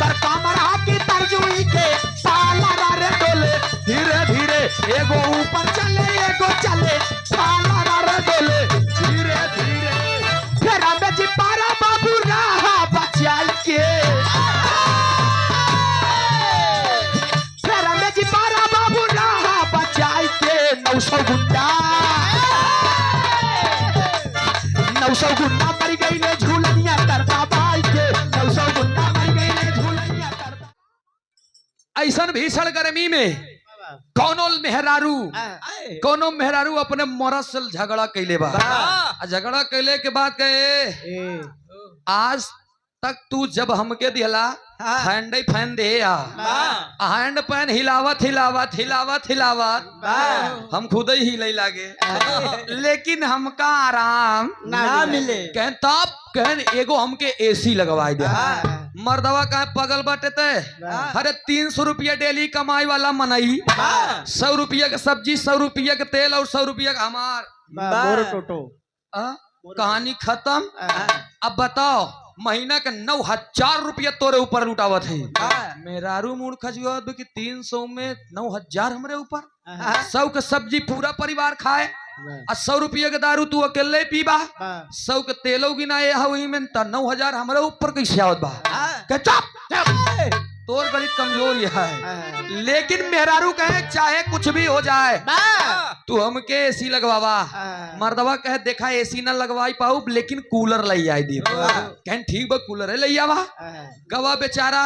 कर कमरा की तरजुई के पाला रे डोले धीरे धीरे एगो ऊपर चले एगो चले पाला रे डोले धीरे धीरे फिर हमें जिपारा बाबू रहा बचाई के फिर हमें जिपारा बाबू रहा बचाई के 900 गुंडा 900 गुंडा मर गई ने झूलनिया करता बाई के 900 गुंडा मर गई ने झूलनिया करता। ऐसन भीषण गर्मी में कोनो मेहरारू अपने मरद से झगड़ा कैले बा। झगड़ा कैले के बाद कहे आज तक तू जब हमके दिहला हैंड फैन दे हैंड पैन हिलावत हिलावत हिलावत हिलावत हम खुद ही हिले लागे लेकिन हमका आराम ना मिले कह तब कह एगो हमके एसी लगवाई दे। मर्दवा कहे पगल बाटे ते अरे 300 रुपया डेली कमाई वाला मनई 100 रुपया के सब्जी 100 रुपया के तेल और 100 रुपया का हमार टोटो कहानी खत्म। अब बताओ महीना के 9,000 रुपया तोरे ऊपर लुटावत है। मेहरारू मूड खजुआत कि 300 में 9,000 हमरे ऊपर 100 के सब्जी पूरा परिवार खाए और 100 रुपया के दारू तू अकेले पीबा 100 के तेलो गिनाए वही में 9,000 हमरे ऊपर कैसे आवत बा। चुप तोर बड़ी कमजोरी है लेकिन मेहरारू कहे चाहे कुछ भी हो जाए तू हमके एसी लगवावा। मर्दवा कहे देखा एसी ना लगवाई पाऊ लेकिन कूलर लई आई दी। कहे ठीक बा कूलर है लई आवा। गवा बेचारा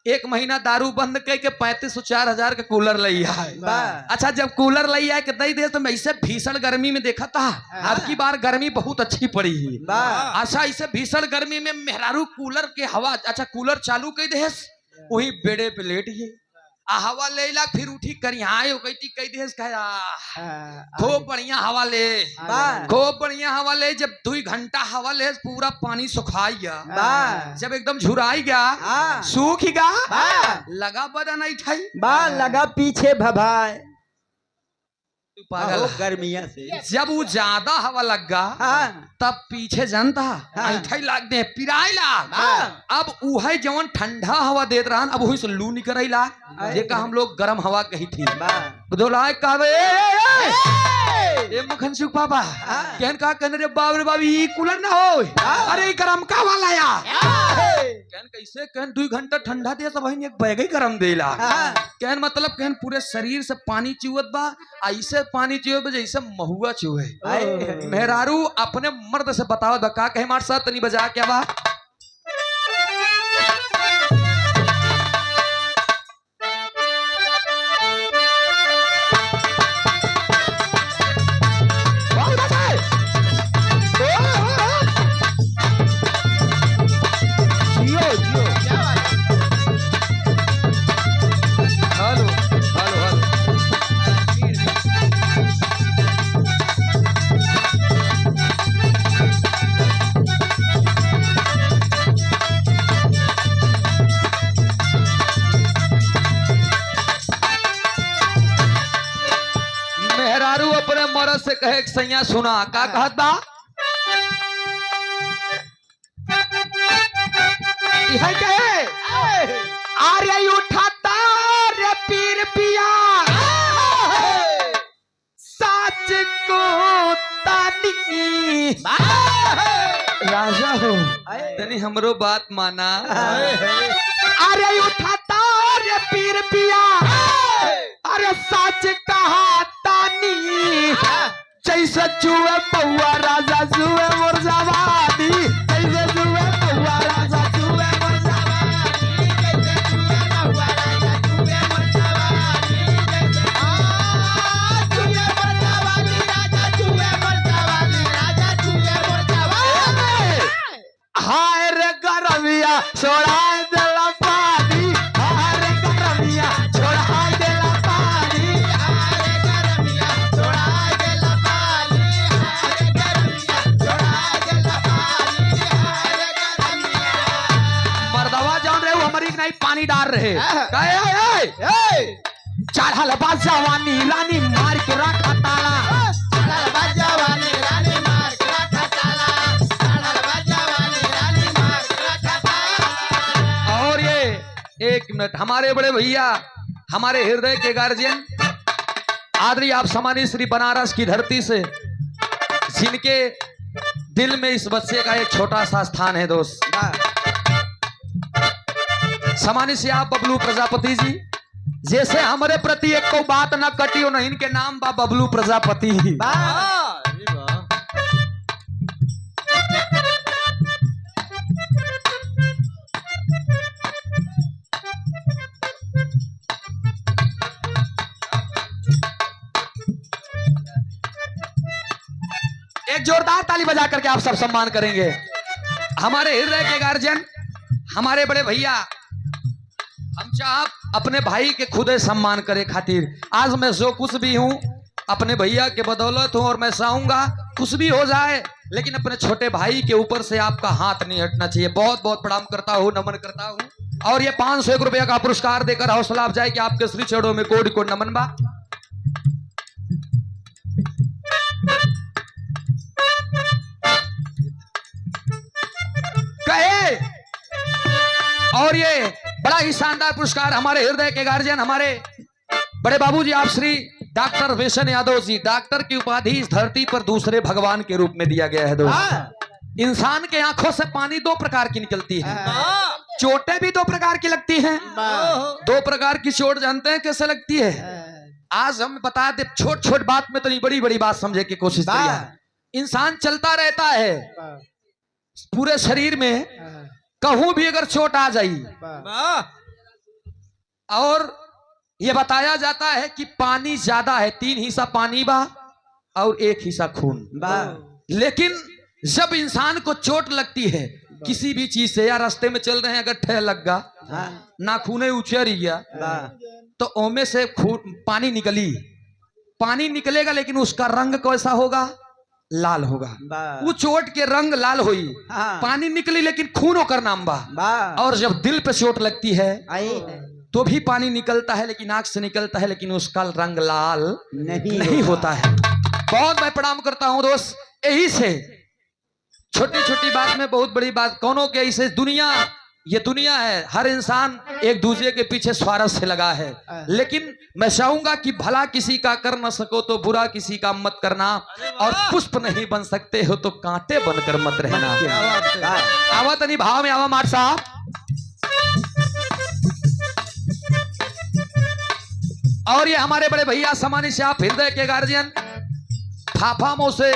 1 महीना दारू बंद करके 35,000 का कूलर लई आए। अच्छा जब कूलर लई आए कितनी देर तो मैं इसे भीषण गर्मी में देखा था अब की बार गर्मी बहुत अच्छी पड़ी है। अच्छा इसे भीषण गर्मी में मेहरारू कूलर के हवा अच्छा कूलर चालू कर दे वही बेड़े पे लेट है हवा ले ला फिर उठी करिहाए कही देश खूब बढ़िया हवा ले खूब बढ़िया हवा ले। जब 2 घंटा हवा ले पूरा पानी सुखाई गया जब एकदम झुराई गया सूख गया लगा बदन नहीं ठाई लगा पीछे भभाए पागल गर्मिया से जब वो ज्यादा हवा लग गया तब पीछे जनता ऐठे लाग दे पिराई लाग अब उहे जवन ठंडा हवा देत रहन अब वही से लू निकल लाग जेका हम लोग गर्म हवा कही थी दोलाय कहवे ए मखन सुख पापा कहन का कहने रे बाप रे बाबी ई कूलर ना हो अरे गरम का वाला या कहन कैसे कहन 2 घंटा ठंडा दे सब एक बैग ही गरम देला कहन मतलब कहन पूरे शरीर से पानी चुवत बा ऐसे पानी चुवे जैसे महुआ चुवे। मेहरारू अपने मर्द से बतावत बा का कहे मार साथ तनी बजा क्या बा अपने मरद से कहे सैया सुना का कहत बा यह कहे आरे उठाता रे पीर पिया सच को तानी राजा हो तनी हमरो बात माना अरे उठाता रे पीर पिया अरे सच कहा तानी जैसे चुए पौआ राजा चुए मोर जवानी जैसे चुए पौआ राजा चुए मोर जवानी जैसे चुए पौआ राजा चुए मोर जवानी जैसे चुए मोर जवानी राजा चुए मोर जवानी राजा चुए मोर जवानी हाय रे गरमिया छोड़ा देला पानी हाय रे गरमिया छोड़ा देला पानी हाय रे गरमिया छोड़ा देला पानी हाय रे गरमिया छोड़ा देला पानी हाय रे गरमिया मर्दवा जान रहे हो हमारी नहीं पानी डाल रहे कहे चढ़ल बा जवानी रानी मार के रखा ताला चढ़ल बा जवानी रानी मार के रखा ताला चढ़ल बा जवानी रानी मार के रखा ताला। और ये मिनट। हमारे बड़े भैया, हमारे हृदय के गार्जियन, आदरणीय आप सम्मानित श्री बनारस की धरती से, जिनके दिल में इस बच्चे का एक छोटा सा स्थान है दोस्त, सम्मानित से आप बबलू प्रजापति जी, जैसे हमारे प्रति एक को बात ना कटी हो, न इनके नाम बा बबलू प्रजापति। एक जोरदार ताली बजा करके आप सब सम्मान करेंगे। हमारे हृदय के गार्जियन, हमारे बड़े भैया, हम चाह अपने भाई के खुदे सम्मान करे खातिर आज मैं जो कुछ भी हूं अपने भैया के बदौलत हूं, और मैं चाहूंगा कुछ भी हो जाए लेकिन अपने छोटे भाई के ऊपर से आपका हाथ नहीं हटना चाहिए। बहुत बहुत प्रणाम करता हूं, नमन करता हूं, और ये 501 रुपया का पुरस्कार देकर हौसला अफजाई कि आपके श्री चरणों में कोटि कोटि नमन बा। कहे और ये बड़ा ही शानदार पुरस्कार हमारे हृदय के गार्जियन, हमारे बड़े बाबूजी आप श्री डॉक्टर वेशन यादव जी, डॉक्टर की उपाधि इस धरती पर दूसरे भगवान के रूप में दिया गया है दोस्त। इंसान के आंखों से पानी दो प्रकार की निकलती है, चोटें भी दो प्रकार की लगती हैं। दो प्रकार की चोट जानते हैं कैसे लगती है? आज हम बता दे, छोट छोट बात में तो नहीं, बड़ी बड़ी बात समझे की कोशिश करिए। इंसान चलता रहता है, पूरे शरीर में कहूं भी अगर चोट आ जाई, और यह बताया जाता है कि पानी ज्यादा है, 3 हिस्सा पानी बा और 1 हिस्सा खून। लेकिन जब इंसान को चोट लगती है किसी भी चीज से, या रास्ते में चल रहे हैं अगर ठह लग गया, नाखूने उछर गया, तो ओमे से पानी निकली, पानी निकलेगा लेकिन उसका रंग कैसा होगा? लाल होगा। वो चोट के रंग लाल हुई, पानी निकली लेकिन खून होकर नाम बा। और जब दिल पे चोट लगती है तो भी पानी निकलता है, लेकिन आंख से निकलता है, लेकिन उसका रंग लाल नहीं होता है। बहुत मैं प्रणाम करता हूं दोस्त। यही से छोटी छोटी बात में बहुत बड़ी बात, कौनों के ऐसे दुनिया, ये दुनिया है, हर इंसान एक दूसरे के पीछे स्वार्थ से लगा है, लेकिन मैं चाहूंगा कि भला किसी का कर न सको तो बुरा किसी का मत करना, और पुष्प नहीं बन सकते हो तो कांटे बनकर मत रहना। आवा तनी भाव में आवा मार साहब। और ये हमारे बड़े भैया सम्मानित से आप हृदय के गार्जियन, फाफा मो से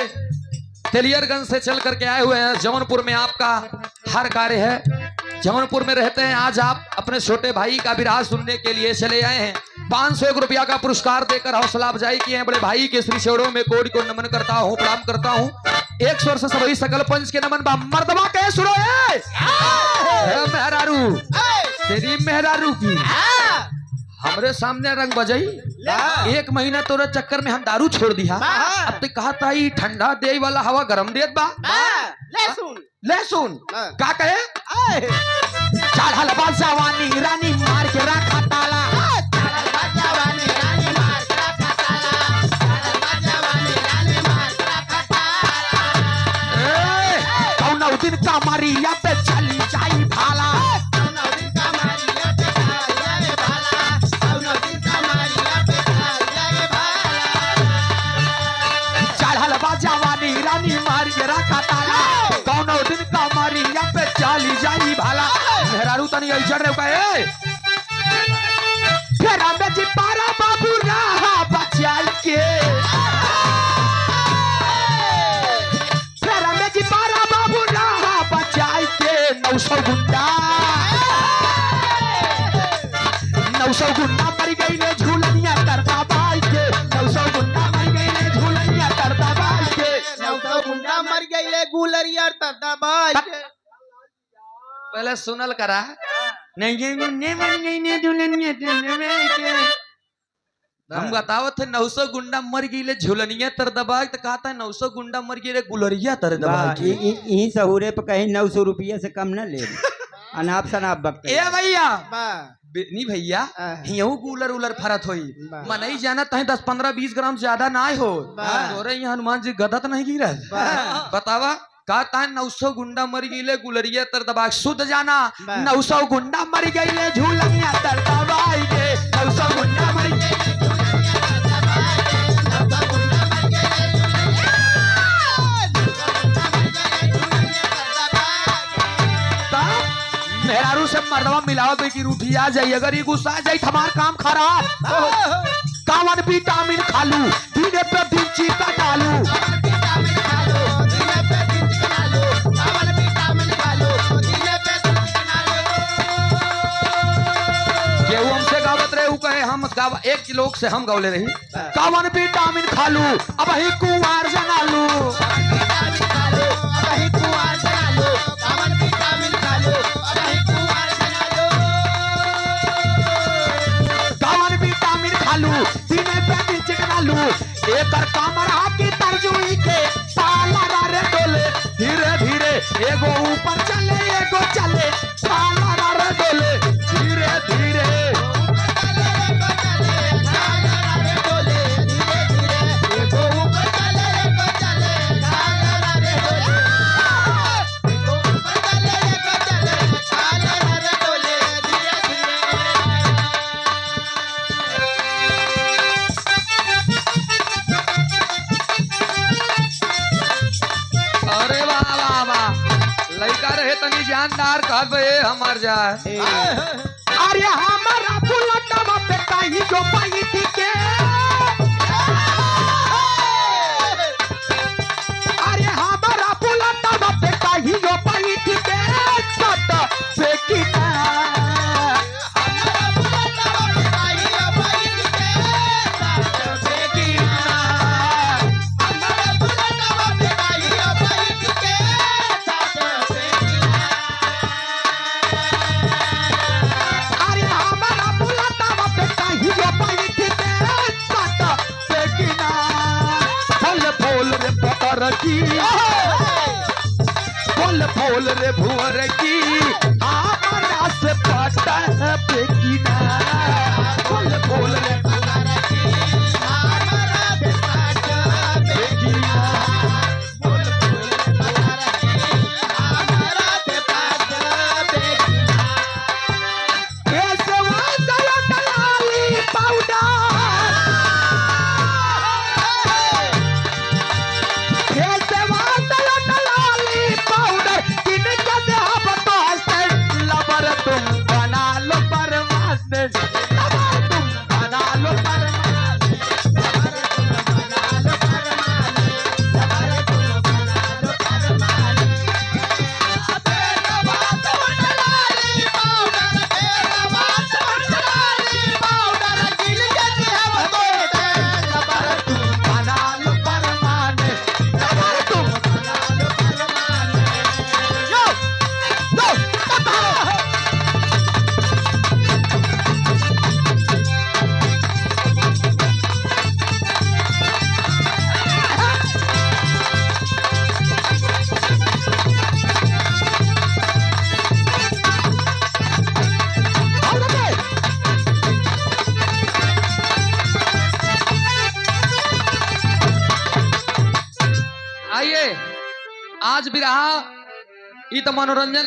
तेलियरगंज से चल करके आए हुए हैं। जौनपुर में आपका हर कार्य है, जौनपुर में रहते हैं। आज आप अपने छोटे भाई का विराज सुनने के लिए चले आए हैं। 501 रुपया का पुरस्कार देकर हौसला अफजाई किए हैं। बड़े भाई के श्री चरणों में कोटि को नमन करता हूँ, प्रणाम करता हूँ। 1 स्वर से सभी सकल पंच के नमन बा। मर्दबा कहे सुनो मेहरारू, तेरी मेहरारू की हमरे सामने रंग बजाई। 1 महीना तोरे चक्कर में हम दारू छोड़ दिया, अब तो कहा था ये ठंडा दे वाला हवा गरम देत बा। लहसुन का कहे चढ़ल बा जवानी रानी मार के रखा ताला, कौन दिन का मारिया पे चली जाई भाला, चढ़ल बा जवानी रानी मार के रखा ताला, कौन दिन का मारिया पे चली जाई भाला। मेहरारू तनी ऐसा रे कहे फिर हमें जी पारा बाबू रहा बचाई के, फिर हमें जी पारा बाबू रहा बचाई के। 900 गुंडा 900 गुंडा मर गई ने झूलनिया करता बाई के, 900 गुंडा मर गई ने झूलनिया करता बाई के, 900 गुंडा मर गई ले गुलरिया करता बाई के। पहले सुनल करा नहीं झूलनिया के, हम बतावत है 900 गुंडा मर गई ले झूलनिया तर दबाई, तो कहता है 900 गुंडा मर गई ले गुलरिया तर दबाई। यही सहूरे पे कहीं 900 रुपया से कम न ले अनाप शनाप वक्त। ए भैया नहीं भैया, यहू कूलर उलर फरत होई, मनई जाना तहे 10-15-20 ग्राम ज्यादा ना हो। तोरे यहाँ हनुमान जी गदत नहीं गिरल। बतावा कहता है 900 गुंडा मर गईले गुलरिया तर दबा शुद्ध जाना। बा। 900 गुंडा मर गईले झूलनिया तर दबाई गे 900 गुंडा मर गईले मेहरारू से मर्दवा मिलावा बेटी रूठी आ जाई अगर ये गुस्सा आ जाई हमार काम खराब। कावन विटामिन खालू धीरे पे बिंची का डालू केहू हमसे गावत रहे ऊ कहे हम गावा एक लोग से हम गौले रही कावन विटामिन खालू अब ही कुंवार जनालू कावन विटामिन खालू दिने पे बिंची का डालू एकर कमरा की तरजुई के साला रे डोले धीरे धीरे एगो ऊपर चले एगो चले साला रे डोले धीरे धीरे अरे वाह वाह वाह लड़का रहे तनी जानदार कहबे हमार जाए अरे हमारा बुलटवा पे कहीं जो पाई थी के अरे हमारा बुलटवा पे कहीं जो पाई थी के छोटा फेंकीना अरे हमारा बुलटवा पे कहीं जो पाई थी के छोटा फेंकीना फल फूल रे पतर की फल फूल रे भुवर की हमारा से पता है फेंकीना फल फूल रे भुवर की हमारा से पता है फेंकीना फल फूल रे भुवर की हमारा से पता है फेंकीना ऐसे वाला डलाली पाउडर ऐसे वाला डलाली पाउडर किन का दे हम तो हंसते लबर तुम बना लो परवास लबर तुम बना लो परवास लबर तुम बना लो परवास लबर तुम बना लो परवास तेरा बात डलाली पाउडर तेरा बात डलाली पाउडर किन का दे हम तो लबर तुम बना लो परवास लबर तुम बना लो परवास यो आइए आज भी रहा ई तो मनोरंजन